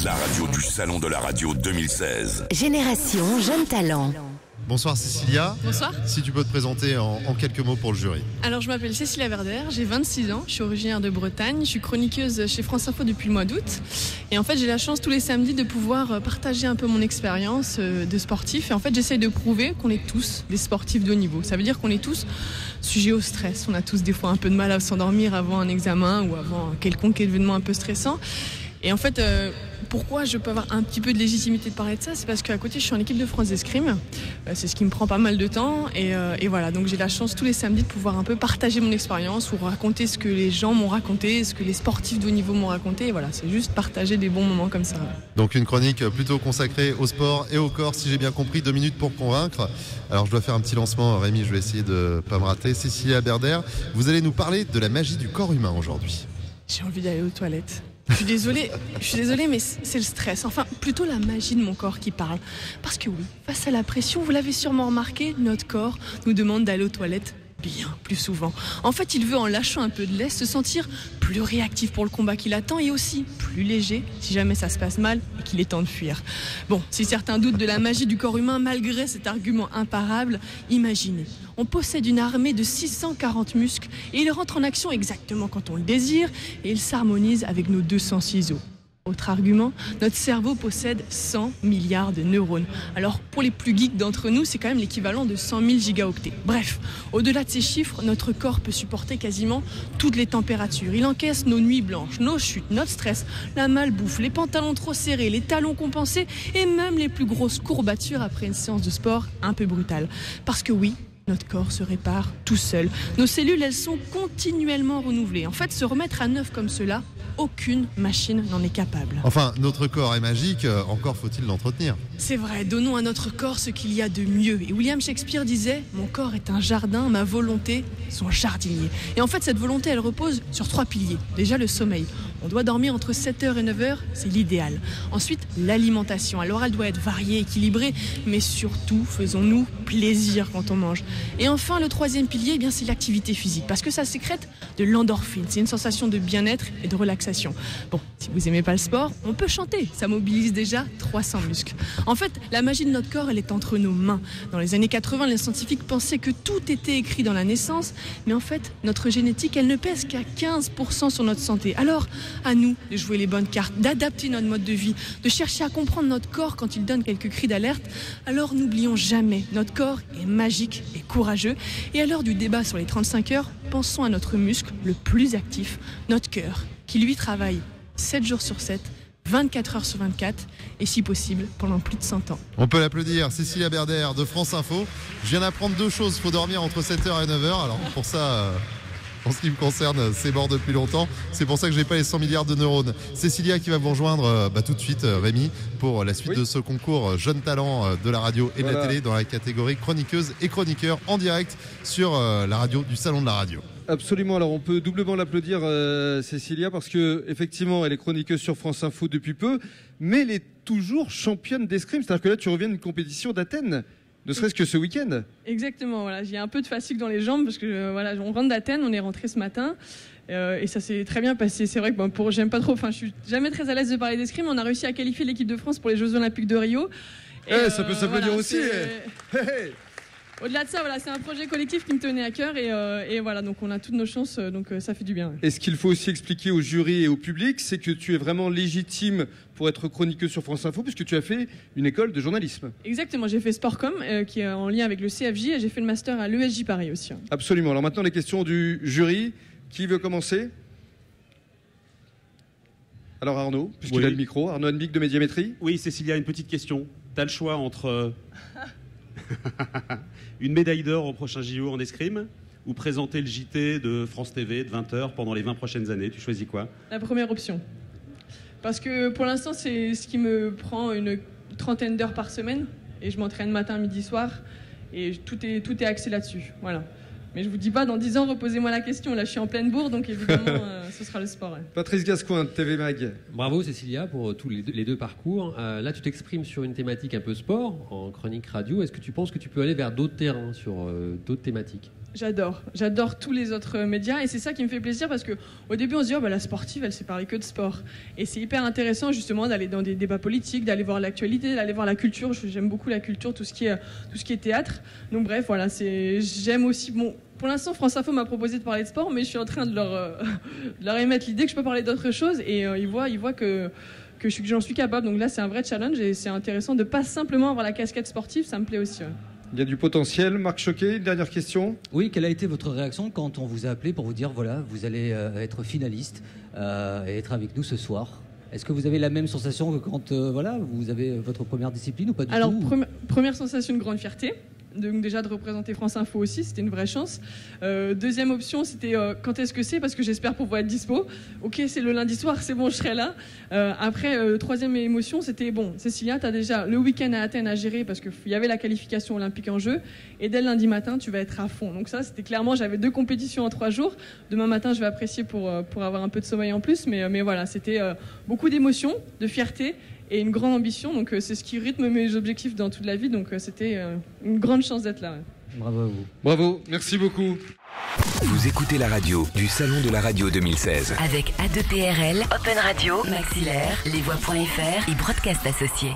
La radio du Salon de la Radio 2016. Génération Jeune Talent. Bonsoir Cécilia. Bonsoir. Si tu peux te présenter en quelques mots pour le jury. Alors je m'appelle Cécilia Verder, j'ai 26 ans, je suis originaire de Bretagne, je suis chroniqueuse chez France Info depuis le mois d'août. Et en fait j'ai la chance tous les samedis de pouvoir partager un peu mon expérience de sportif. Et en fait j'essaye de prouver qu'on est tous des sportifs de haut niveau. Ça veut dire qu'on est tous sujets au stress. On a tous des fois un peu de mal à s'endormir avant un examen ou avant un quelconque événement un peu stressant. Et en fait, pourquoi je peux avoir un petit peu de légitimité de parler de ça, c'est parce qu'à côté, je suis en équipe de France d'escrime. C'est ce qui me prend pas mal de temps. Et voilà, donc j'ai la chance tous les samedis de pouvoir un peu partager mon expérience ou raconter ce que les gens m'ont raconté, ce que les sportifs de haut niveau m'ont raconté. Et voilà, c'est juste partager des bons moments comme ça. Donc une chronique plutôt consacrée au sport et au corps, si j'ai bien compris. 2 minutes pour convaincre. Alors je dois faire un petit lancement, Rémi, je vais essayer de pas me rater. Cécilia Verder, vous allez nous parler de la magie du corps humain aujourd'hui. J'ai envie d'aller aux toilettes. Je suis désolée, mais c'est le stress. Enfin, plutôt la magie de mon corps qui parle. Parce que oui, face à la pression, vous l'avez sûrement remarqué, notre corps nous demande d'aller aux toilettes bien plus souvent. En fait, il veut, en lâchant un peu de lait, se sentir plus réactif pour le combat qui l'attend et aussi plus léger si jamais ça se passe mal et qu'il est temps de fuir. Bon, si certains doutent de la magie du corps humain malgré cet argument imparable, imaginez. On possède une armée de 640 muscles et il rentre en action exactement quand on le désire et il s'harmonise avec nos 206 os. Autre argument, notre cerveau possède 100 milliards de neurones. Alors pour les plus geeks d'entre nous, c'est quand même l'équivalent de 100 000 gigaoctets. Bref, au-delà de ces chiffres, notre corps peut supporter quasiment toutes les températures. Il encaisse nos nuits blanches, nos chutes, notre stress, la malbouffe, les pantalons trop serrés, les talons compensés et même les plus grosses courbatures après une séance de sport un peu brutale. Parce que oui, notre corps se répare tout seul. Nos cellules, elles sont continuellement renouvelées. En fait, se remettre à neuf comme cela, aucune machine n'en est capable. Enfin, notre corps est magique, encore faut-il l'entretenir. C'est vrai, donnons à notre corps ce qu'il y a de mieux. Et William Shakespeare disait « Mon corps est un jardin, ma volonté, son jardinier ». Et en fait, cette volonté, elle repose sur 3 piliers. Déjà, le sommeil. On doit dormir entre 7h et 9h, c'est l'idéal. Ensuite, l'alimentation. Alors, elle doit être variée, équilibrée, mais surtout, faisons-nous plaisir quand on mange. Et enfin, le 3e pilier, eh bien, c'est l'activité physique, parce que ça sécrète de l'endorphine. C'est une sensation de bien-être et de relaxation. Bon, si vous aimez pas le sport, on peut chanter. Ça mobilise déjà 300 muscles. En fait, la magie de notre corps, elle est entre nos mains. Dans les années 80, les scientifiques pensaient que tout était écrit dans la naissance, mais en fait, notre génétique, elle ne pèse qu'à 15% sur notre santé. Alors, à nous de jouer les bonnes cartes, d'adapter notre mode de vie, de chercher à comprendre notre corps quand il donne quelques cris d'alerte. Alors n'oublions jamais, notre corps est magique et courageux. Et à l'heure du débat sur les 35 heures, pensons à notre muscle le plus actif, notre cœur, qui lui travaille 7 jours sur 7, 24 heures sur 24 et si possible pendant plus de 100 ans. On peut l'applaudir, Cécilia Verder de France Info. Je viens d'apprendre 2 choses, il faut dormir entre 7h et 9h. Alors pour ça... En ce qui me concerne, c'est mort depuis longtemps. C'est pour ça que je n'ai pas les 100 milliards de neurones. Cécilia qui va vous rejoindre tout de suite, Rémi, pour la suite de ce concours Jeune Talent de la radio et de la télé dans la catégorie chroniqueuse et chroniqueur en direct sur la radio du Salon de la Radio. Absolument, alors on peut doublement l'applaudir Cécilia parce que effectivement elle est chroniqueuse sur France Info depuis peu, mais elle est toujours championne d'escrime. C'est-à-dire que là tu reviens d'une compétition d'Athènes. Ne serait-ce que ce week-end. Exactement, voilà. J'ai un peu de fatigue dans les jambes parce que voilà, on rentre d'Athènes, on est rentré ce matin et ça s'est très bien passé. C'est vrai que j'aime pas trop, enfin je suis jamais très à l'aise de parler d'escrime. On a réussi à qualifier l'équipe de France pour les Jeux Olympiques de Rio. Ça peut s'applaudir aussi. Au-delà de ça, voilà, c'est un projet collectif qui me tenait à cœur et voilà, donc on a toutes nos chances, donc ça fait du bien. Et ce qu'il faut aussi expliquer au jury et au public, c'est que tu es vraiment légitime pour être chroniqueuse sur France Info, puisque tu as fait une école de journalisme. Exactement, j'ai fait Sportcom, qui est en lien avec le CFJ, et j'ai fait le master à l'ESJ Paris aussi. Absolument. Alors maintenant, les questions du jury. Qui veut commencer ? Alors Arnaud, puisqu'il a le micro. Arnaud Hanbic de Médiamétrie. Oui, Cécilia, une petite question. Tu as le choix entre une médaille d'or au prochain JO en escrime ou présenter le JT de France TV de 20h pendant les 20 prochaines années. Tu choisis quoi ? La première option. Parce que pour l'instant, c'est ce qui me prend une 30aine d'heures par semaine. Et je m'entraîne matin, midi, soir. Et tout est axé là-dessus. Voilà. Mais je vous dis pas, dans 10 ans, reposez-moi la question. Là, je suis en pleine bourre, donc évidemment, ce sera le sport. Ouais. Patrice Gascoigne, TV Mag. Bravo Cécilia pour tous les deux parcours. Là, tu t'exprimes sur une thématique un peu sport, en chronique radio. Est-ce que tu penses que tu peux aller vers d'autres terrains, sur d'autres thématiques ? J'adore tous les autres médias et c'est ça qui me fait plaisir parce qu'au début on se dit la sportive elle sait parler que de sport et c'est hyper intéressant justement d'aller dans des débats politiques, d'aller voir l'actualité, d'aller voir la culture. J'aime beaucoup la culture, tout ce qui est théâtre. Donc bref voilà, j'aime aussi. Bon, pour l'instant France Info m'a proposé de parler de sport mais je suis en train de leur émettre l'idée que je peux parler d'autres choses et ils voient que j'en suis capable. Donc là c'est un vrai challenge et c'est intéressant de pas simplement avoir la casquette sportive, ça me plaît aussi. Ouais. Il y a du potentiel. Marc Choquet, une dernière question. Oui, quelle a été votre réaction quand on vous a appelé pour vous dire voilà, vous allez être finaliste et être avec nous ce soir ? Est-ce que vous avez la même sensation que quand vous avez votre première discipline ou pas du tout ? Alors, première sensation, une grande fierté. Donc déjà de représenter France Info aussi, c'était une vraie chance. Deuxième option, c'était quand est-ce que c'est ? Parce que j'espère pouvoir être dispo. Ok, c'est le lundi soir, c'est bon, je serai là. Après, troisième émotion, c'était Cécilia, tu as déjà le week-end à Athènes à gérer parce qu'il y avait la qualification olympique en jeu. Et dès le lundi matin, tu vas être à fond. Donc ça, c'était clairement, j'avais 2 compétitions en 3 jours. Demain matin, je vais apprécier pour avoir un peu de sommeil en plus. Mais voilà, c'était beaucoup d'émotions, de fierté. Et une grande ambition, donc c'est ce qui rythme mes objectifs dans toute la vie, donc c'était une grande chance d'être là. Ouais. Bravo à vous. Bravo, merci beaucoup. Vous écoutez la radio du Salon de la Radio 2016. Avec A2PRL, Open Radio, Maxillaire, Lesvoix.fr et Broadcast Associés.